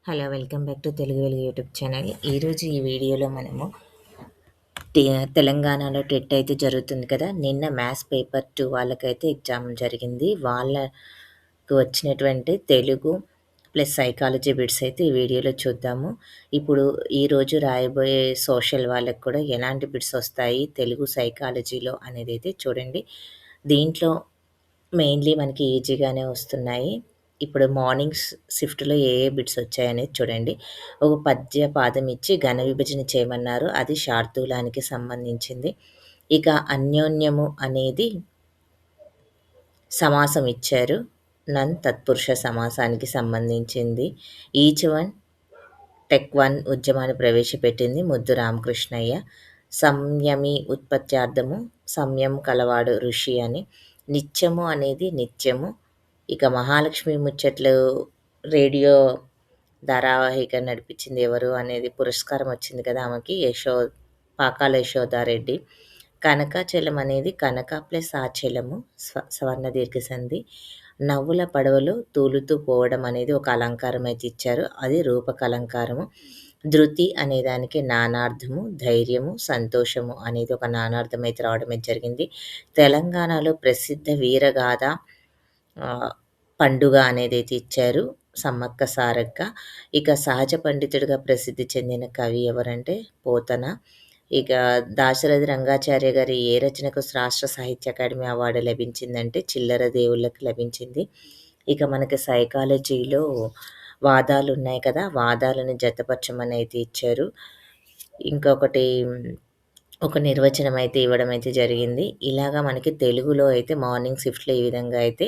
Hello! Welcome back to Telugu వెలుగు YouTube channel. ఈరోజు ఈ వీడియోలో మనము తెలంగాణలో టెట్ అయితే జరుగుతుంది కదా! నిన్న మ్యాథ్స్ పేపర్ 2 వాళ్ళకైతే ఎగ్జామ్ జరిగింది. వాళ్ళకు వచ్చినటువంటి తెలుగు ప్లస్ సైకాలజీ బిట్స్ అయితే ఈ వీడియోలో చూద్దాము. ఇప్పుడు ఈరోజు రాయబోయే సోషల్ వాళ్ళకి కూడా ఎలాంటి బిట్స్ వస్తాయి తెలుగు సైకాలజీలో అనేదైతే చూడండి. దీంట్లో మెయిన్‌లీ మనకి ఈజీగానే వస్తున్నాయి. ఇప్పుడు మార్నింగ్ షిఫ్ట్‌లో ఏ ఏ బిట్స్ వచ్చాయనేది చూడండి. ఒక పద్య పాదం ఇచ్చి ఘన విభజన చేయమన్నారు. అది శార్దూలానికి సంబంధించింది. ఇక అన్యోన్యము అనేది సమాసం ఇచ్చారు. నన్ తత్పురుష సమాసానికి సంబంధించింది. ఈచ్ వన్ టెక్ 1 ఉద్యమాన్ని ప్రవేశపెట్టింది ముద్దు రామకృష్ణయ్య. సంయమి ఉత్పత్త్యార్థము సంయం కలవాడు ఋషి అని. నిత్యము అనేది నిత్యము. ఇక మహాలక్ష్మి ముచ్చట్లు రేడియో ధారావాహిక నడిపించింది ఎవరు అనేది పురస్కారం వచ్చింది కదా ఆమెకి పాకాల యశోదారెడ్డి. కనకాచలం అనేది కనక ప్లస్ ఆచలము సవర్ణ దీర్ఘ సంధి. నవ్వుల పడవలో తూలుతూ పోవడం అనేది ఒక అలంకారం అయితే ఇచ్చారు. అది రూపకలంకారము. ధృతి అనే దానికి నానార్థము, ధైర్యము, సంతోషము అనేది ఒక నానార్థం అయితే రావడం అయితే జరిగింది. తెలంగాణలో ప్రసిద్ధ వీరగాథ పండుగ అనేదైతే ఇచ్చారు. సమ్మక్క సారక్క. ఇక సహజ పండితుడిగా ప్రసిద్ధి చెందిన కవి ఎవరంటే పోతన. ఇక దాశరథి రంగాచార్య గారి ఏ రచనకు రాష్ట్ర సాహిత్య అకాడమీ అవార్డు లభించిందంటే చిల్లర దేవుళ్ళకి లభించింది. ఇక మనకి సైకాలజీలో వాదాలు ఉన్నాయి కదా! వాదాలను జతపరచమని అయితే ఇచ్చారు. ఇంకొకటి ఒక నిర్వచనం అయితే ఇవ్వడం అయితే జరిగింది. ఇలాగా మనకి తెలుగులో అయితే మార్నింగ్ షిఫ్ట్‌లో ఈ విధంగా అయితే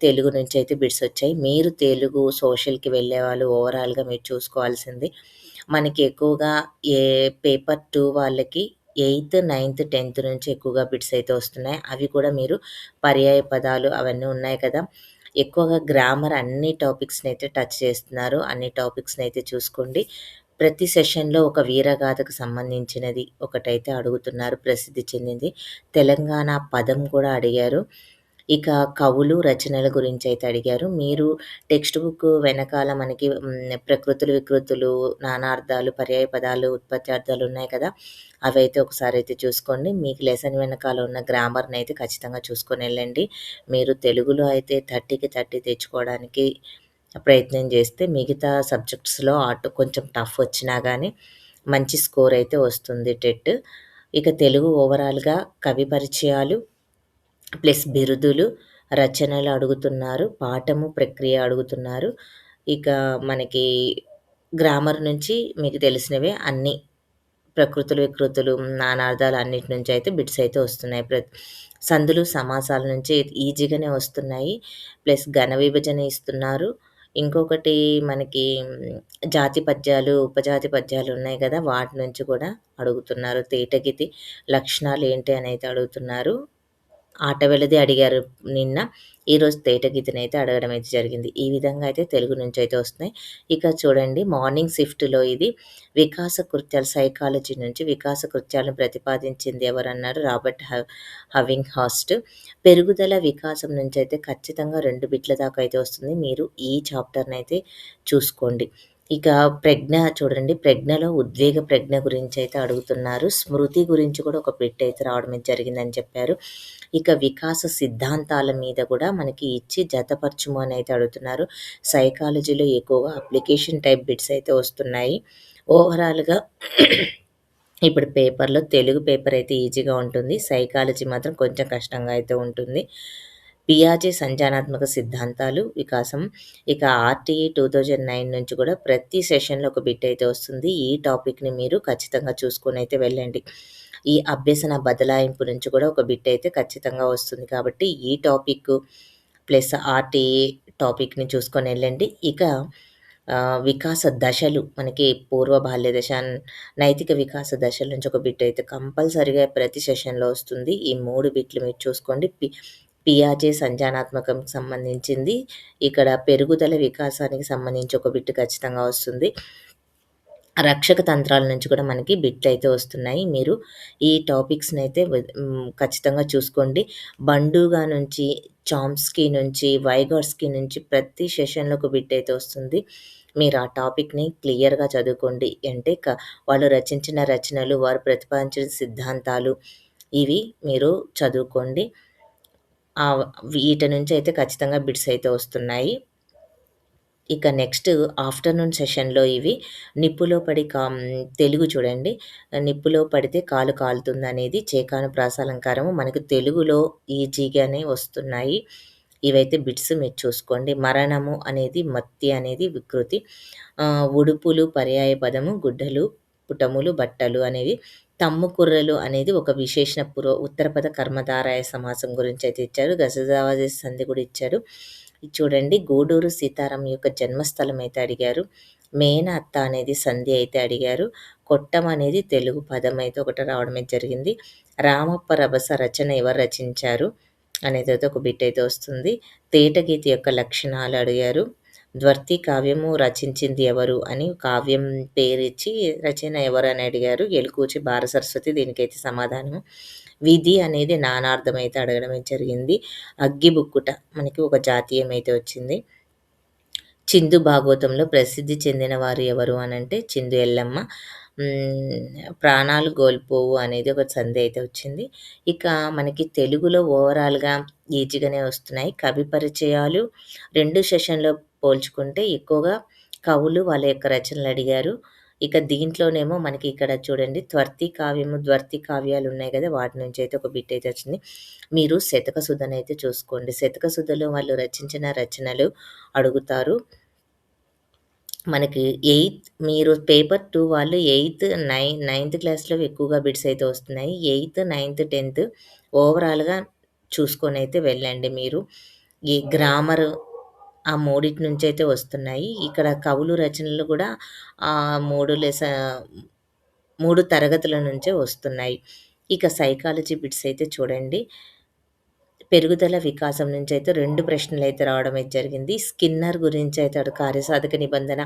తెలుగు నుంచి అయితే బిట్స్ వచ్చాయి. మీరు తెలుగు సోషల్‌కి వెళ్ళేవాళ్ళు ఓవరాల్‌గా మీరు చూసుకోవాల్సింది మనకి ఎక్కువగా పేపర్ 2 వాళ్ళకి 8థ్, 9థ్, 10థ్ నుంచి ఎక్కువగా బిట్స్ అయితే వస్తున్నాయి. అవి కూడా మీరు పర్యాయ పదాలు అవన్నీ ఉన్నాయి కదా! ఎక్కువగా గ్రామర్ అన్ని టాపిక్స్‌ని అయితే టచ్ చేస్తున్నారు. అన్ని టాపిక్స్‌ని అయితే చూసుకోండి. ప్రతి సెషన్‌లో ఒక వీరగాథకు సంబంధించినది ఒకటైతే అడుగుతున్నారు ప్రసిద్ధి చెందింది. తెలంగాణ పదం కూడా అడిగారు. ఇక కవులు, రచనల గురించైతే అడిగారు. మీరు టెక్స్ట్ బుక్ వెనకాల మనకి ప్రకృతులు, వికృతులు, నానార్థాలు, పర్యాయ పదాలు, ఉత్పత్త్యార్థాలు ఉన్నాయి కదా! అవైతే ఒకసారైతే చూసుకోండి. మీకు లెసన్ వెనకాల ఉన్న గ్రామర్‌నైతే ఖచ్చితంగా చూసుకొనెళ్ళండి. మీరు తెలుగులో అయితే 30కి 30 తెచ్చుకోవడానికి ప్రయత్నం చేస్తే మిగతా సబ్జెక్ట్స్‌లో కొంచెం టఫ్ వచ్చినా గానీ మంచి స్కోర్ అయితే వస్తుంది టెట్. ఇక తెలుగు ఓవరాల్‌గా కవి పరిచయాలు ప్లస్ బిరుదులు, రచనలు అడుగుతున్నారు. పాఠము, ప్రక్రియ అడుగుతున్నారు. ఇక మనకి గ్రామర్ నుంచి మీకు తెలిసినవే అన్నీ ప్రకృతులు, వికృతులు, నానార్థాలు అన్నిటి నుంచి అయితే బిట్స్ అయితే వస్తున్నాయి. సందులు, సమాసాల నుంచి ఈజీగానే వస్తున్నాయి. ప్లస్ ఘన విభజన ఇస్తున్నారు. ఇంకొకటి మనకి జాతి పద్యాలు, ఉపజాతి పద్యాలు ఉన్నాయి కదా! వాటి నుంచి కూడా అడుగుతున్నారు. తేటగీతి లక్షణాలు ఏంటి అని అయితే అడుగుతున్నారు. ఆట వెలది అడిగారు నిన్న. ఈరోజు తేటగీతినైతే అడగడం అయితే జరిగింది. ఈ విధంగా అయితే తెలుగు నుంచి అయితే వస్తున్నాయి. ఇక చూడండి మార్నింగ్ షిఫ్ట్‌లో ఇది వికాస కృత్యాలు సైకాలజీ నుంచి వికాస కృత్యాలను ప్రతిపాదించింది ఎవరన్నారు? Robert having host. పెరుగుదల, వికాసం నుంచి అయితే ఖచ్చితంగా 2 బిట్ల దాకా అయితే వస్తుంది. మీరు ఈ చాప్టర్‌నైతే చూసుకోండి. ఇక ప్రజ్ఞ చూడండి. ప్రజ్ఞలో ఉద్వేగ ప్రజ్ఞ గురించైతే అడుగుతున్నారు. స్మృతి గురించి కూడా ఒక బిట్ అయితే రావడం జరిగిందని చెప్పారు. ఇక వికాస సిద్ధాంతాల మీద కూడా మనకి ఇచ్చి జతపరచుము అని అయితే అడుగుతున్నారు. సైకాలజీలో ఎక్కువగా అప్లికేషన్ టైప్ బిట్స్ అయితే వస్తున్నాయి. ఓవరాల్‌గా ఇప్పుడు పేపర్‌లో తెలుగు పేపర్ అయితే ఈజీగా ఉంటుంది. సైకాలజీ మాత్రం కొంచెం కష్టంగా అయితే ఉంటుంది. పియాజే సంజ్ఞానాత్మక సిద్ధాంతాలు, వికాసం. ఇక ఆర్‌టీఈ 2009 నుంచి కూడా ప్రతి సెషన్‌లో ఒక బిట్ అయితే వస్తుంది. ఈ టాపిక్‌ని మీరు ఖచ్చితంగా చూసుకొనైతే వెళ్ళండి. ఈ అభ్యసన బదలాయింపు నుంచి కూడా ఒక బిట్ అయితే ఖచ్చితంగా వస్తుంది. కాబట్టి ఈ టాపిక్ ప్లస్ ఆర్‌టీఈ టాపిక్‌ని చూసుకొనెళ్ళండి. ఇక వికాస దశలు మనకి పూర్వ బాల్య దశ, నైతిక వికాస దశల నుంచి ఒక బిట్ అయితే కంపల్సరీగా ప్రతి సెషన్‌లో వస్తుంది. ఈ 3 బిట్లు మీరు చూసుకోండి. పియాజే సంజ్ఞానాత్మకంకి సంబంధించింది. ఇక్కడ పెరుగుదల, వికాసానికి సంబంధించి ఒక బిట్ ఖచ్చితంగా వస్తుంది. రక్షక తంత్రాల నుంచి కూడా మనకి బిట్లయితే వస్తున్నాయి. మీరు ఈ టాపిక్స్‌నైతే ఖచ్చితంగా చూసుకోండి. 'బండుగా' నుంచి, 'చామ్స్కీ' నుంచి, 'వైగోట్స్కీ' నుంచి ప్రతి సెషన్‌లో ఒక బిట్ అయితే వస్తుంది. మీరు ఆ టాపిక్‌ని క్లియర్‌గా చదువుకోండి. అంటే వాళ్ళు రచించిన రచనలు, వారు ప్రతిపాదించిన సిద్ధాంతాలు ఇవి మీరు చదువుకోండి. వీటి నుంచయితే ఖచ్చితంగా బిట్స్ అయితే వస్తున్నాయి. ఇక నెక్స్ట్ ఆఫ్టర్‌నూన్ సెషన్‌లో ఇవి నిప్పులో పడి తెలుగు చూడండి. నిప్పులో పడితే కాలు కాలుతుందనేది చేకాను ప్రాసాలంకారము మనకు తెలుగులో ఈజీగానే వస్తున్నాయి. ఇవైతే బిట్స్ మీరు చూసుకోండి. మరణము అనేది మత్తి అనేది వికృతి. ఉడుపులు పర్యాయ పదము, గుడ్డలు, పుటములు, బట్టలు అనేవి. తమ్ము కుర్రలు అనేది ఒక విశేషణ ఉత్తరపద కర్మధారయ సమాసం గురించయితే ఇచ్చారు. గజరాజ సంధి కూడా ఇచ్చారు. ఇది చూడండి గూడూరు సీతారాం యొక్క జన్మస్థలం అయితే అడిగారు. మేనత్త అనేది సంధి అయితే అడిగారు. కొట్టం అనేది తెలుగు పదం అయితే ఒకటి రావడం అయితే జరిగింది. రామప్ప రభస రచన ఎవరు రచించారు అనేదైతే ఒక బిట్ అయితే వస్తుంది. తేటగీతి యొక్క లక్షణాలు అడిగారు. ద్వర్తి కావ్యము రచించింది ఎవరు అని కావ్యం పేరిచ్చి రచన ఎవరు అని అడిగారు. ఎలుకూచి బాలసరస్వతి దీనికైతే సమాధానము. విధి అనేది నానార్థం అయితే అడగడం అయితే జరిగింది. అగ్గిబుక్కుట మనకి ఒక జాతీయం అయితే వచ్చింది. చిందు భాగవతంలో ప్రసిద్ధి చెందిన వారు ఎవరు అనంటే చిందు ఎల్లమ్మ. ప్రాణాలు కోల్పోవు అనేది ఒక సంధి అయితే వచ్చింది. ఇక మనకి తెలుగులో ఓవరాల్‌గా ఈజీగానే వస్తున్నాయి. కవి పరిచయాలు 2 సెషన్‌లో పోల్చుకుంటే ఎక్కువగా కవులు వాళ్ళ యొక్క రచనలు అడిగారు. ఇక దీంట్లోనేమో మనకి ఇక్కడ చూడండి త్వర్తి కావ్యము, ద్వర్తి కావ్యాలున్నాయి గదా! వాటి నుంచయితే ఒక బిట్ అయితే వచ్చింది. మీరు శతకసుధనైతే చూసుకోండి. శతకసుధలో వాళ్ళు రచించిన రచనలు అడుగుతారు. మనకి మీరు పేపర్ 2 వాళ్ళు నైన్త్ క్లాస్‌లో ఎక్కువగా బిట్స్ అయితే వస్తున్నాయి. 8, 9, 10 ఓవరాల్‌గా చూసుకొనైతే వెళ్ళండి మీరు. ఈ గ్రామర్ ఆ మూడిటి నుంచయితే వస్తున్నాయి. ఇక్కడ కవులు రచనలు గూడా 3 తరగతుల నుంచే వస్తున్నాయి. ఇక సైకాలజీ బిట్స్ అయితే చూడండి. పెరుగుదల, వికాసం నుంచయితే 2 ప్రశ్నలైతే రావడం అయితే జరిగింది. స్కిన్నర్ గురించయితే కార్యసాధక నిబంధన,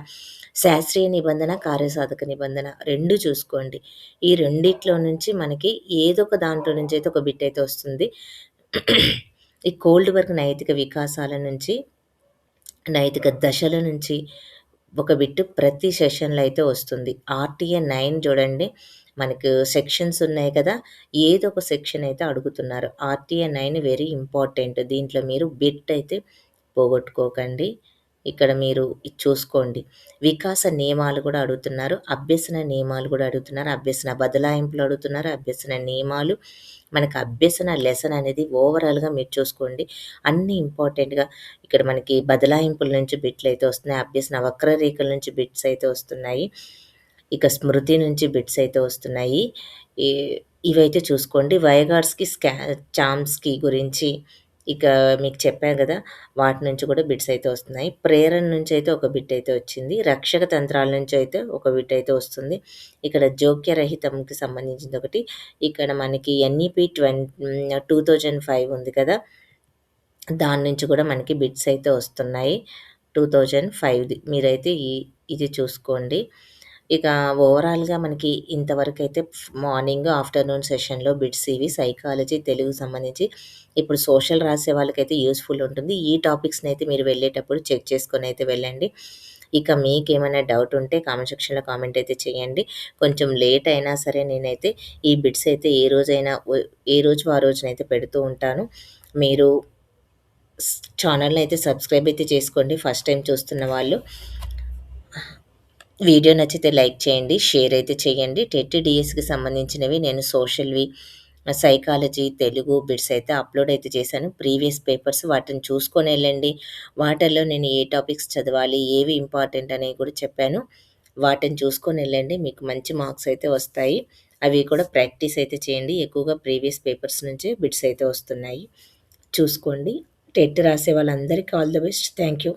శాస్త్రీయ నిబంధన, కార్యసాధక నిబంధన 2 చూసుకోండి. ఈ రెండిట్లో నుంచి మనకి ఏదో ఒక దాంట్లో నుంచయితే ఒక బిట్ అయితే వస్తుంది. ఈ కోల్డ్ వర్క్ నైతిక వికాసాల నుంచి, నైతిక దశల నుంచి ఒక బిట్ ప్రతి సెషన్‌లో అయితే వస్తుంది. ఆర్‌టిఏ 9 చూడండి. మనకు సెక్షన్స్ ఉన్నాయి కదా! ఏదో ఒక సెక్షన్ అయితే అడుగుతున్నారు. ఆర్‌టిఏ 9 వెరీ ఇంపార్టెంట్. దీంట్లో మీరు బిట్ అయితే పోగొట్టుకోకండి. ఇక్కడ మీరు ఇది చూసుకోండి. వికాస నియమాలు కూడా అడుగుతున్నారు. అభ్యసన నియమాలు కూడా అడుగుతున్నారు. అభ్యసన బదలాయింపులు అడుగుతున్నారు. అభ్యసన నియమాలు, మనకు అభ్యసన లెసన్ అనేది ఓవరాల్‌గా మీరు చూసుకోండి. అన్నీ ఇంపార్టెంట్‌గా ఇక్కడ మనకి బదలాయింపుల నుంచి బిట్లయితే వస్తున్నాయి. అభ్యసన వక్రరేఖల నుంచి బిట్స్ అయితే వస్తున్నాయి. ఇక స్మృతి నుంచి బిట్స్ అయితే వస్తున్నాయి. ఈ ఇవైతే చూసుకోండి. వైగాట్స్‌కి, చామ్స్కీ గురించి ఇక మీకు చెప్పాను గదా! వాటి నుంచి కూడా బిట్స్ అయితే వస్తున్నాయి. ప్రేరణ నుంచయితే ఒక బిట్ అయితే వచ్చింది. రక్షక తంత్రాల నుంచయితే ఒక బిట్ అయితే వస్తుంది. ఇక్కడ జోక్యరహితంకి సంబంధించిందొకటి. ఇక్కడ మనకి ఎన్‌ఈపీ 2005 ఉంది కదా! దాని నుంచి కూడా మనకి బిట్స్ అయితే వస్తున్నాయి. 2005ది. మీరైతే ఇది చూసుకోండి. ఇక ఓవరాల్‌గా మనకి ఇంతవరకైతే మార్నింగ్, ఆఫ్టర్‌నూన్ సెషన్‌లో బిట్స్ ఇవి. సైకాలజీ, తెలుగుకి సంబంధించి. ఇప్పుడు సోషల్ రాసే వాళ్ళకైతే యూజ్‌ఫుల్ ఉంటుంది. ఈ టాపిక్స్‌నైతే మీరు వెళ్ళేటప్పుడు చెక్ చేసుకొనైతే వెళ్ళండి. ఇక మీకేమైనా డౌట్ ఉంటే కామెంట్ సెక్షన్‌లో కామెంట్ అయితే చేయండి. కొంచెం లేట్ అయినా సరే నేనైతే ఈ బిట్స్ అయితే ఏ రోజు ఆ రోజునైతే పెడుతూ ఉంటాను. మీరు ఛానెల్‌ని అయితే సబ్స్క్రైబ్ అయితే చేసుకోండి ఫస్ట్ టైమ్ చూస్తున్న వాళ్ళు. వీడియో నచ్చితే లైక్ చేయండి. షేర్ అయితే చేయండి. టెట్ డీఎస్‌కి సంబంధించినవి నేను సోషల్‌వి, సైకాలజీ, తెలుగు బిట్స్ అయితే అప్‌లోడ్ అయితే చేశాను. ప్రీవియస్ పేపర్స్ వాటిని చూసుకొని ఎళ్ళండి. వాటిల్లో నేను ఏ టాపిక్స్ చదవాలి, ఏవి ఇంపార్టెంట్ అనేవి కూడా చెప్పాను. వాటిని చూసుకొని ఎళ్ళండి. మీకు మంచి మార్క్స్ అయితే వస్తాయి. అవి కూడా ప్రాక్టీస్ అయితే చేయండి. ఎక్కువగా ప్రీవియస్ పేపర్స్ నుంచే బిట్స్ అయితే వస్తున్నాయి. చూసుకోండి. టెట్ రాసే వాళ్ళందరికీ all the best. Thank you.